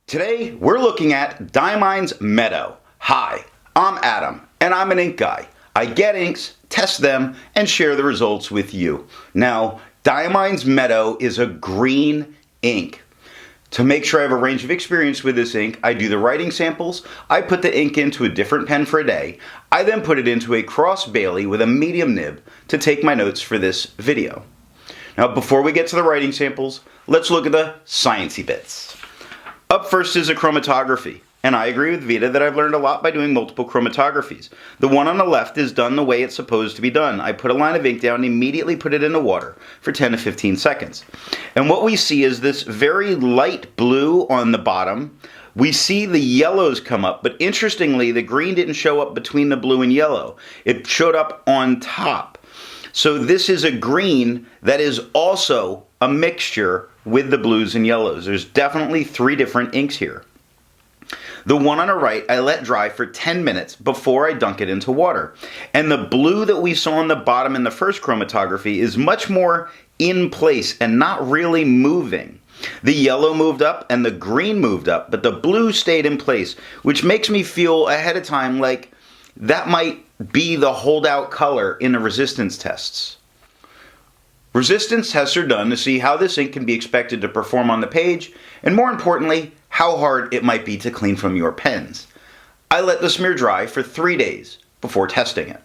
Today, we're looking at Diamine Meadow. Hi, I'm Adam, and I'm an ink guy. I get inks, test them, and share the results with you. Now, Diamine Meadow is a green ink. To make sure I have a range of experience with this ink, I do the writing samples, I put the ink into a different pen for a day, I then put it into a cross Bailey with a medium nib to take my notes for this video. Now, before we get to the writing samples, let's look at the sciencey bits. Up first is a chromatography, and I agree with Vita that I've learned a lot by doing multiple chromatographies. The one on the left is done the way it's supposed to be done. I put a line of ink down and immediately put it into water for 10 to 15 seconds. And what we see is this very light blue on the bottom. We see the yellows come up, but interestingly, the green didn't show up between the blue and yellow. It showed up on top. So this is a green that is also a mixture with the blues and yellows. There's definitely three different inks here. The one on the right I let dry for 10 minutes before I dunk it into water. And the blue that we saw on the bottom in the first chromatography is much more in place and not really moving. The yellow moved up and the green moved up, but the blue stayed in place, which makes me feel ahead of time like that might be the holdout color in the resistance tests. Resistance tests are done to see how this ink can be expected to perform on the page, and more importantly, how hard it might be to clean from your pens. I let the smear dry for 3 days before testing it.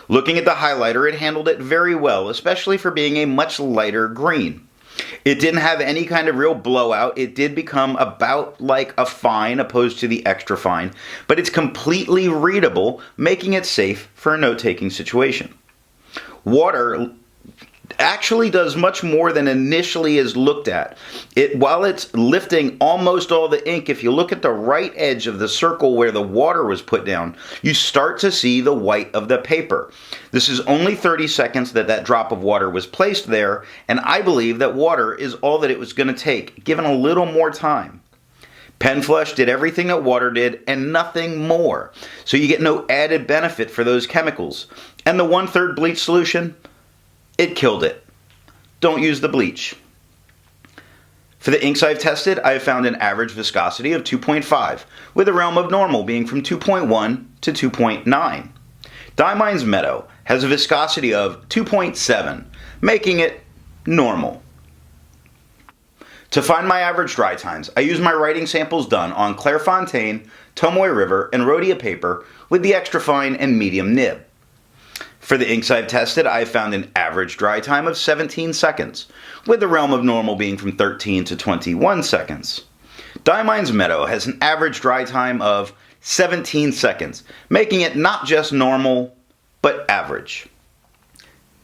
Looking at the highlighter, it handled it very well, especially for being a much lighter green. It didn't have any kind of real blowout. It did become about like a fine opposed to the extra fine, but it's completely readable, making it safe for a note-taking situation. Water actually does much more than initially is looked at. While it's lifting almost all the ink, if you look at the right edge of the circle where the water was put down, you start to see the white of the paper. This is only 30 seconds that drop of water was placed there, and I believe that water is all that it was going to take, given a little more time. Pen Flush did everything that water did and nothing more, so you get no added benefit for those chemicals. And the 1/3 bleach solution, it killed it. Don't use the bleach. For the inks I've tested, I have found an average viscosity of 2.5, with a realm of normal being from 2.1 to 2.9. Diamine Meadow has a viscosity of 2.7, making it normal. To find my average dry times, I use my writing samples done on Clairefontaine, Tomoe River, and Rhodia paper with the extra fine and medium nib. For the inks I've tested, I've found an average dry time of 17 seconds, with the realm of normal being from 13 to 21 seconds. Diamine Meadow has an average dry time of 17 seconds, making it not just normal, but average.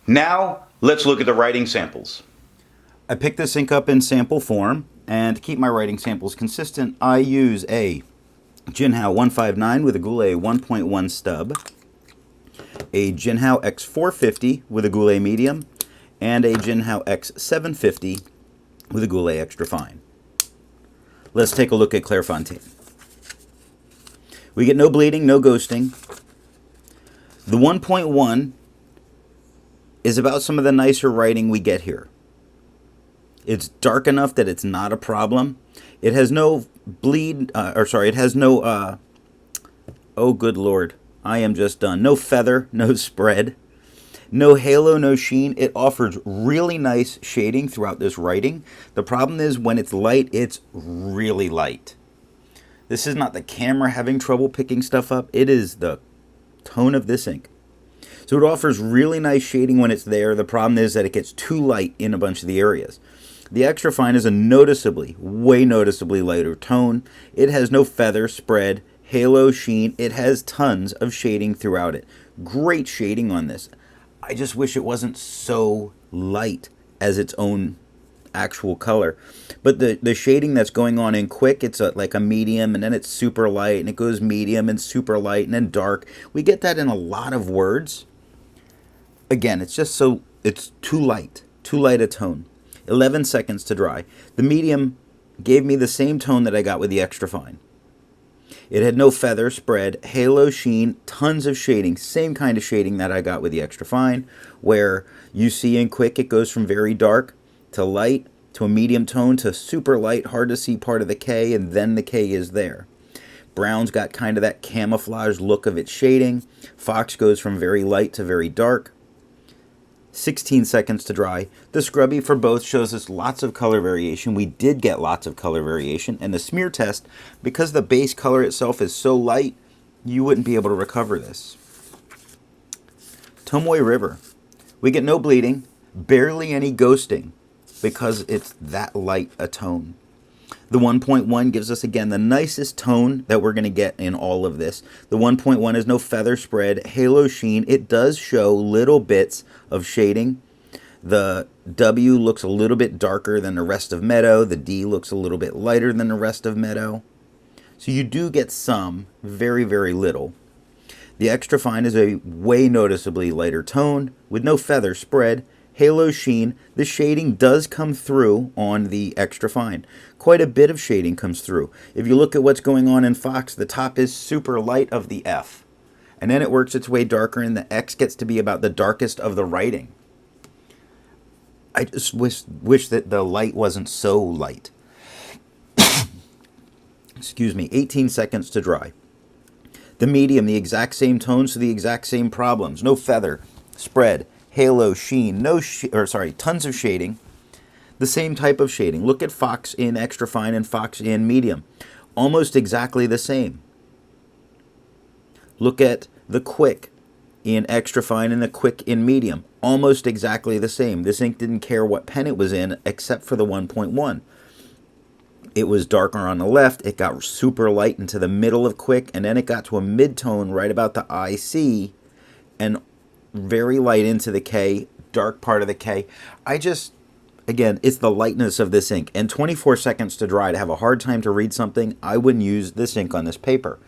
Now, let's look at the writing samples. I picked this ink up in sample form, and to keep my writing samples consistent, I use a Jinhao 159 with a Goulet 1.1 stub, a Jinhao X450 with a Goulet medium, and a Jinhao X750 with a Goulet extra fine. Let's take a look at Clairefontaine. We get no bleeding, no ghosting. The 1.1 is about some of the nicer writing we get here. It's dark enough that it's not a problem. It has no oh good lord, I am just done. No feather, no spread, no halo, no sheen. It offers really nice shading throughout this writing. The problem is when it's light, it's really light. This is not the camera having trouble picking stuff up. It is the tone of this ink. So it offers really nice shading when it's there. The problem is that it gets too light in a bunch of the areas. The extra fine is a way noticeably lighter tone. It has no feather, spread, halo, sheen. It has tons of shading throughout it. Great shading on this. I just wish it wasn't so light as its own actual color. But the shading that's going on in quick, it's like a medium, and then it's super light, and it goes medium and super light, and then dark. We get that in a lot of words. Again, it's just it's too light a tone. 11 seconds to dry. The medium gave me the same tone that I got with the extra fine. It had no feather, spread, halo, sheen, tons of shading, same kind of shading that I got with the extra fine, where you see in quick it goes from very dark to light to a medium tone to super light, hard to see part of the K, and then the K is there. Brown's got kind of that camouflage look of its shading. Fox goes from very light to very dark. 16 seconds to dry. The Scrubby for both shows us lots of color variation. We did get lots of color variation. And the smear test, because the base color itself is so light, you wouldn't be able to recover this. Tomoe River. We get no bleeding, barely any ghosting, because it's that light a tone. The 1.1 gives us, again, the nicest tone that we're going to get in all of this. The 1.1 is no feather spread, halo sheen. It does show little bits of shading. The W looks a little bit darker than the rest of Meadow. The D looks a little bit lighter than the rest of Meadow. So you do get some, very, very little. The extra fine is a way noticeably lighter tone with no feather spread. Halo sheen, the shading does come through on the extra fine. Quite a bit of shading comes through. If you look at what's going on in Fox, the top is super light of the F. And then it works its way darker, and the X gets to be about the darkest of the writing. I just wish that the light wasn't so light. Excuse me, 18 seconds to dry. The medium, the exact same tones, so the exact same problems. No feather, spread, halo, sheen, tons of shading. The same type of shading. Look at Fox in extra fine and Fox in medium. Almost exactly the same. Look at the Quick in extra fine and the Quick in medium. Almost exactly the same. This ink didn't care what pen it was in except for the 1.1. It was darker on the left. It got super light into the middle of Quick, and then it got to a mid-tone right about the IC and very light into the K, dark part of the K. Again, it's the lightness of this ink. And 24 seconds to dry. To have a hard time to read something, I wouldn't use this ink on this paper.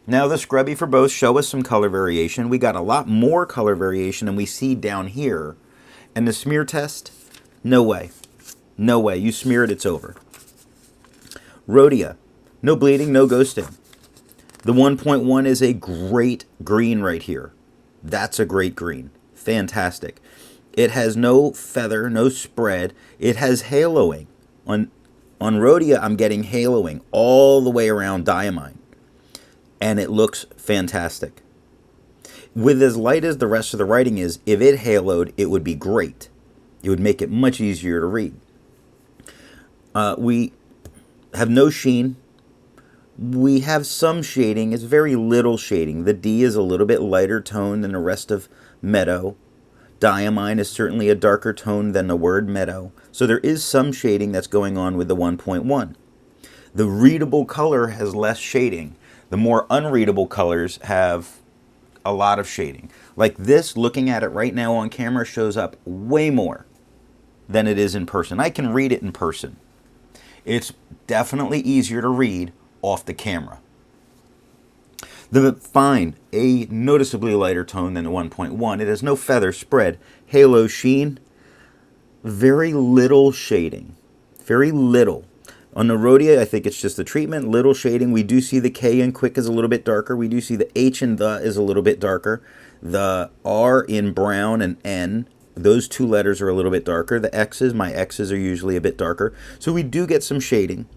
Now the Scrubby for both show us some color variation. We got a lot more color variation than we see down here. And the smear test, no way. No way. You smear it, it's over. Rhodia, no bleeding, no ghosting. The 1.1 is a great green right here. That's a great green. Fantastic. It has no feather, no spread. It has haloing. On Rhodia, I'm getting haloing all the way around Diamine. And it looks fantastic. With as light as the rest of the writing is, if it haloed, it would be great. It would make it much easier to read. We have no sheen. We have some shading. It's very little shading. The D is a little bit lighter tone than the rest of Meadow. Diamine is certainly a darker tone than the word Meadow. So there is some shading that's going on with the 1.1. The readable color has less shading. The more unreadable colors have a lot of shading. Like this, looking at it right now on camera, shows up way more than it is in person. I can read it in person. It's definitely easier to read off the camera. The fine, a noticeably lighter tone than the 1.1. It has no feather spread. Halo sheen, very little shading. Very little. On the Rhodia, I think it's just the treatment, little shading. We do see the K in Quick is a little bit darker. We do see the H in the is a little bit darker. The R in brown and N, those two letters are a little bit darker. The X's, my X's are usually a bit darker. So we do get some shading.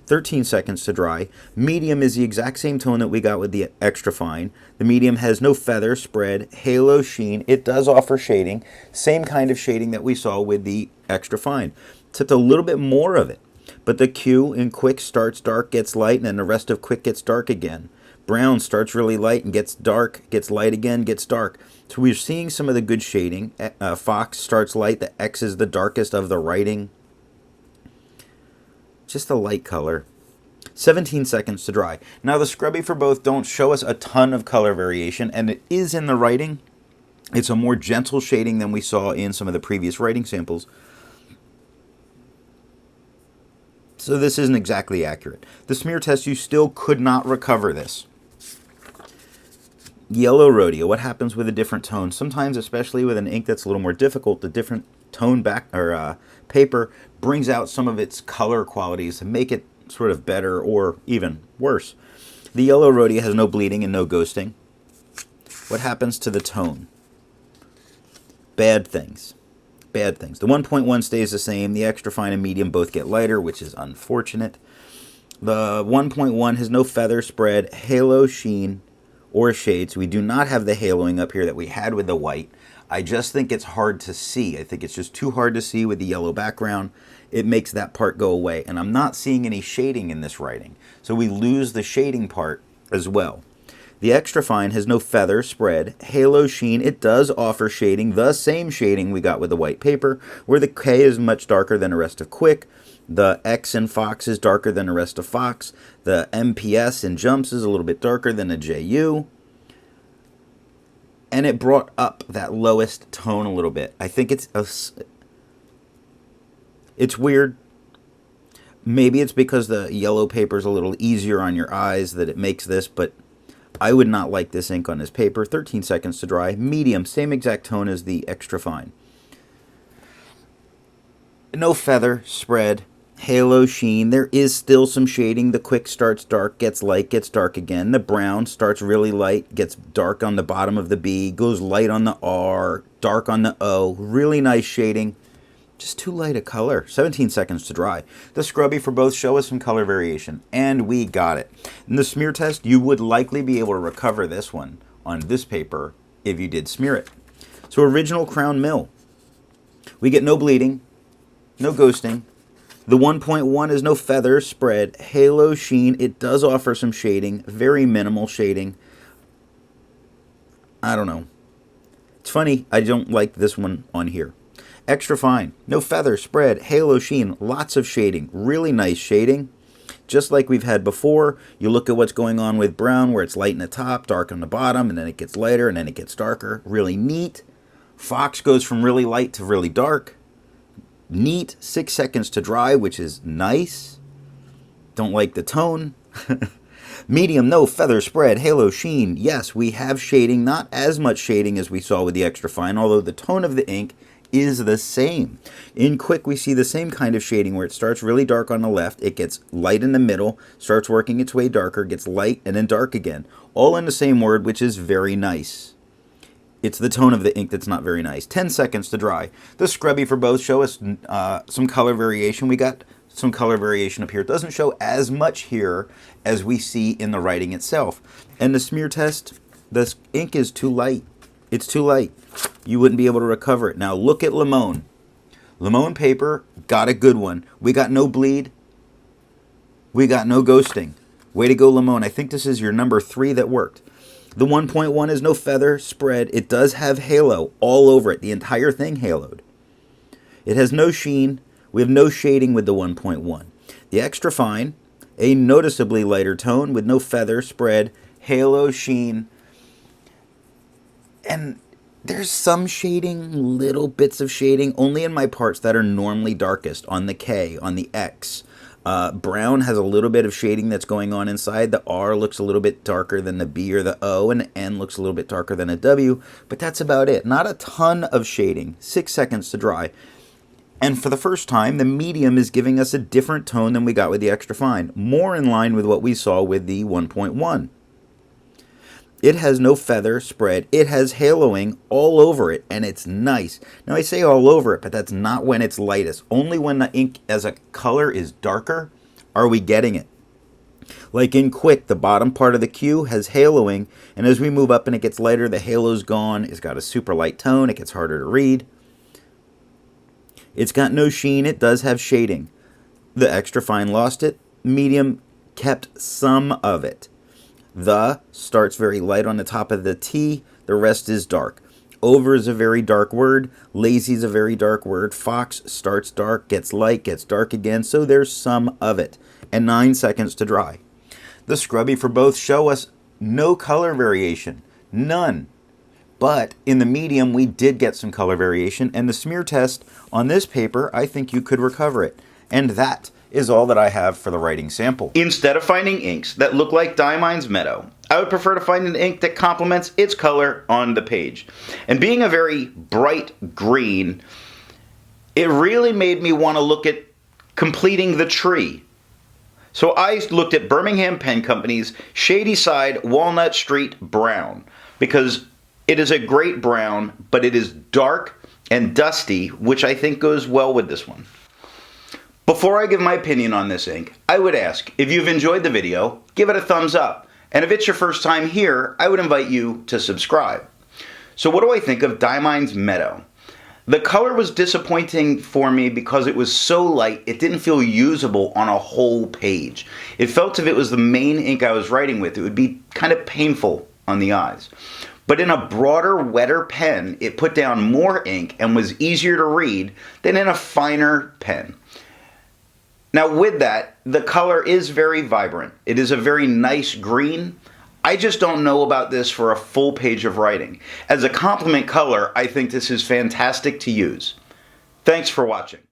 13 seconds to dry. Medium is the exact same tone that we got with the extra fine. The medium has no feather spread, halo sheen. It does offer shading. Same kind of shading that we saw with the extra fine. Except a little bit more of it. But the Q in Quick starts dark, gets light, and then the rest of Quick gets dark again. Brown starts really light and gets dark, gets light again, gets dark. So we're seeing some of the good shading. Fox starts light. The X is the darkest of the writing. Just a light color. 17 seconds to dry. Now the Scrubby for both don't show us a ton of color variation, and it is in the writing. It's a more gentle shading than we saw in some of the previous writing samples. So this isn't exactly accurate. The smear test, you still could not recover this. Yellow Rhodia, what happens with a different tone? Sometimes, especially with an ink that's a little more difficult, the different tone paper brings out some of its color qualities to make it sort of better or even worse. The yellow Rhodia has no bleeding and no ghosting. What happens to the tone? Bad things. bad things. The 1.1 stays the same. The extra fine and medium both get lighter, which is unfortunate. The 1.1 has no feather spread, halo sheen, or shades. We do not have the haloing up here that we had with the white. I just think it's hard to see. I think it's just too hard to see with the yellow background. It makes that part go away. And I'm not seeing any shading in this writing. So we lose the shading part as well. The extra fine has no feather spread, halo sheen. It does offer shading, the same shading we got with the white paper, where the K is much darker than the rest of Quick. The X in Fox is darker than the rest of Fox. The MPS in Jumps is a little bit darker than the JU. And it brought up that lowest tone a little bit. I think it's weird. Maybe it's because the yellow paper is a little easier on your eyes that it makes this, but I would not like this ink on this paper. 13 seconds to dry. Medium, same exact tone as the extra fine. No feather spread, halo sheen. There is still some shading. The Quick starts dark, gets light, gets dark again. The brown starts really light, gets dark on the bottom of the B, goes light on the R, dark on the O. Really nice shading. Just too light a color. 17 seconds to dry. The Scrubby for both show us some color variation, and we got it. In the smear test, you would likely be able to recover this one on this paper if you did smear it. So original Crown Mill. We get no bleeding, no ghosting. The 1.1 is no feather spread, halo sheen. It does offer some shading, very minimal shading. I don't know. It's funny, I don't like this one on here. Extra fine, no feather spread, halo sheen, lots of shading, really nice shading. Just like we've had before, you look at what's going on with brown where it's light in the top, dark on the bottom, and then it gets lighter, and then it gets darker. Really neat. Fox goes from really light to really dark. Neat. 6 seconds to dry, which is nice. Don't like the tone. Medium, no feather spread, halo sheen. Yes, we have shading, not as much shading as we saw with the extra fine, although the tone of the ink is the same. In Quick, we see the same kind of shading where it starts really dark on the left, it gets light in the middle, starts working its way darker, gets light, and then dark again. All in the same word, which is very nice. It's the tone of the ink that's not very nice. 10 seconds to dry. The Scrubby for both show us some color variation. We got some color variation up here. It doesn't show as much here as we see in the writing itself. And the smear test, the ink is too light. It's too light. You wouldn't be able to recover it. Now look at Limone. Limone paper, got a good one. We got no bleed. We got no ghosting. Way to go, Limone. I think this is your number 3 that worked. The 1.1 is no feather spread. It does have halo all over it. The entire thing haloed. It has no sheen. We have no shading with the 1.1. The extra fine, a noticeably lighter tone with no feather spread, halo sheen. And there's some shading, little bits of shading, only in my parts that are normally darkest, on the K, on the X. Brown has a little bit of shading that's going on inside. The R looks a little bit darker than the B or the O, and the N looks a little bit darker than a W, but that's about it. Not a ton of shading. 6 seconds to dry. And for the first time, the medium is giving us a different tone than we got with the extra fine, more in line with what we saw with the 1.1. It has no feather spread. It has haloing all over it, and it's nice. Now, I say all over it, but that's not when it's lightest. Only when the ink as a color is darker are we getting it. Like in Quick, the bottom part of the Q has haloing, and as we move up and it gets lighter, the halo's gone. It's got a super light tone. It gets harder to read. It's got no sheen. It does have shading. The extra fine lost it. Medium kept some of it. The starts very light on the top of the T. The rest is dark. Over is a very dark word. Lazy is a very dark word. Fox starts dark, gets light, gets dark again. So there's some of it. And 9 seconds to dry. The Scrubby for both show us no color variation. None. But in the medium, we did get some color variation. And the smear test on this paper, I think you could recover it. And that is all that I have for the writing sample. Instead of finding inks that look like Diamine Meadow, I would prefer to find an ink that complements its color on the page. And being a very bright green, it really made me want to look at completing the tree. So I looked at Birmingham Pen Company's Shadyside Walnut Street Brown, because it is a great brown, but it is dark and dusty, which I think goes well with this one. Before I give my opinion on this ink, I would ask, if you've enjoyed the video, give it a thumbs up. And if it's your first time here, I would invite you to subscribe. So what do I think of Diamine's Meadow? The color was disappointing for me because it was so light, it didn't feel usable on a whole page. It felt if it was the main ink I was writing with, it would be kind of painful on the eyes. But in a broader, wetter pen, it put down more ink and was easier to read than in a finer pen. Now with that, the color is very vibrant. It is a very nice green. I just don't know about this for a full page of writing. As a complement color, I think this is fantastic to use. Thanks for watching.